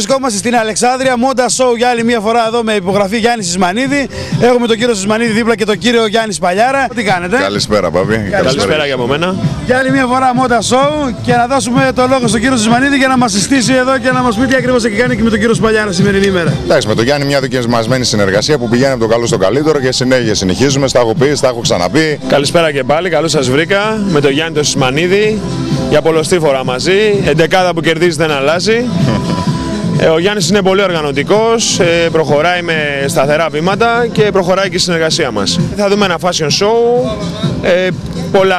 βρισκόμαστε στην Αλεξάνδρεια, Monda Show για άλλη μια φορά εδώ με υπογραφή Γιάννη Σισμανίδη. Έχουμε τον κύριο Σισμανίδη δίπλα και τον κύριο Γιάννη Σπαλιάρα. Τι κάνετε? Καλησπέρα, Παπί. Καλησπέρα και από μένα. Για άλλη μια φορά Monda Show και να δώσουμε το λόγο στον κύριο Σισμανίδη για να μας συστήσει εδώ και να μας πει τι ακριβώς έχει κάνει και με τον κύριο Σπαλιάρα σημερινή ημέρα. Εντάξει, με τον Γιάννη μια δοκιμασμένη συνεργασία που πηγαίνει από το καλό στο καλύτερο και συνεχίζουμε. Στα έχω πει, στα έχω ξαναπεί. Καλησπέρα και πάλι, καλώς σας βρήκα. Με τον Γιάννη τον Σισμανίδη για πολλοστή φορά μαζί. Εντεκάδα που κερδίζει δεν αλλάζει. Ο Γιάννης είναι πολύ οργανωτικός, προχωράει με σταθερά βήματα και προχωράει και η συνεργασία μας. Θα δούμε ένα fashion show, πολλά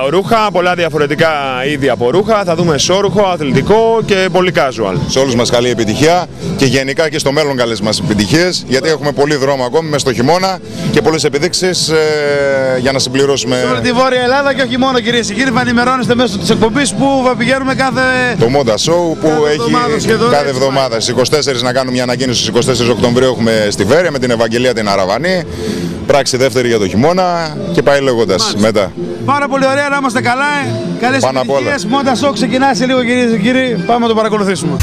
ρούχα, πολλά διαφορετικά είδη από ρούχα. Θα δούμε σώρουχο, αθλητικό και πολύ casual. Σε όλους μας καλή επιτυχία και γενικά και στο μέλλον καλές μας επιτυχίες, γιατί έχουμε πολύ δρόμο ακόμη μες στο χειμώνα και πολλές επιδείξεις για να συμπληρώσουμε. Σε όλη τη Βόρεια Ελλάδα και όχι μόνο, κυρίες και κύριοι, θα ενημερώνεστε μέσω της εκπομπής που θα πηγαίνουμε κάθε. Το Monda Show που έχει κάθε εβδομάδα. Στις 24 να κάνουμε μια ανακοίνωση, στις 24 Οκτωβρίου έχουμε στη Βέρεια με την Ευαγγελία την Αραβανή. Πράξη δεύτερη για το χειμώνα και πάει λέγοντας μετά. Πάρα πολύ ωραία, να είμαστε καλά. Καλές επιτυχίες. Monda Show ξεκινάει σε λίγο, κυρίες και κύριοι. Πάμε να το παρακολουθήσουμε.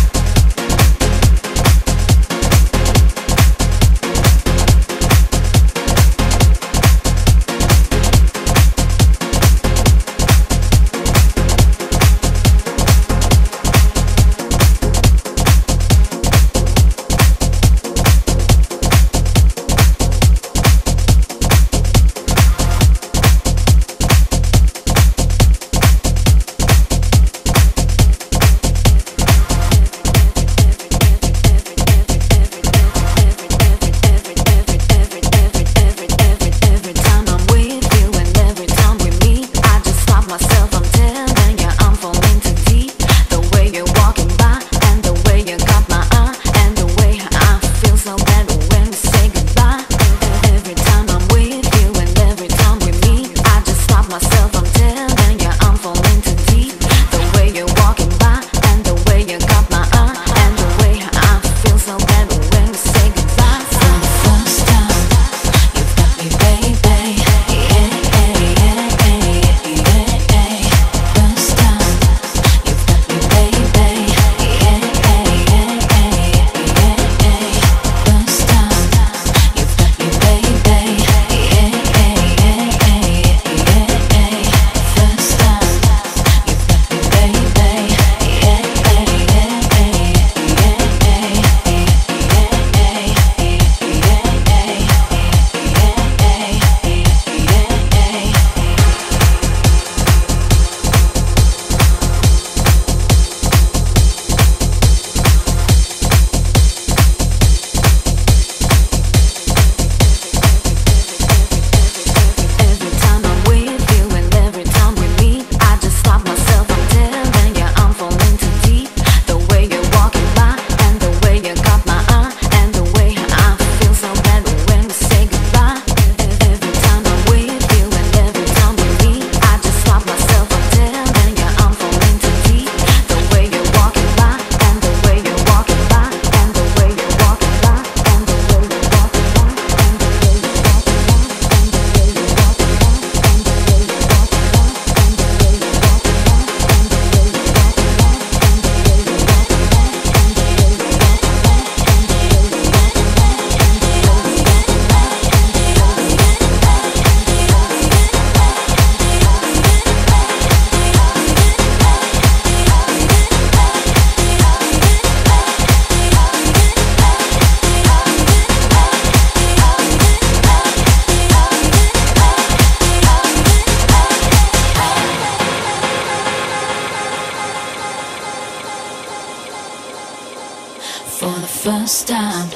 For the first time,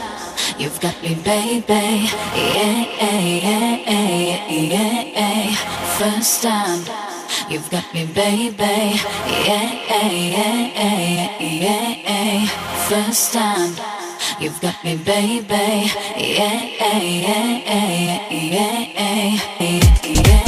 you've got me, baby. Yeah. First time, you've got me, baby. Yeah. First time, you've got me, baby. Yeah.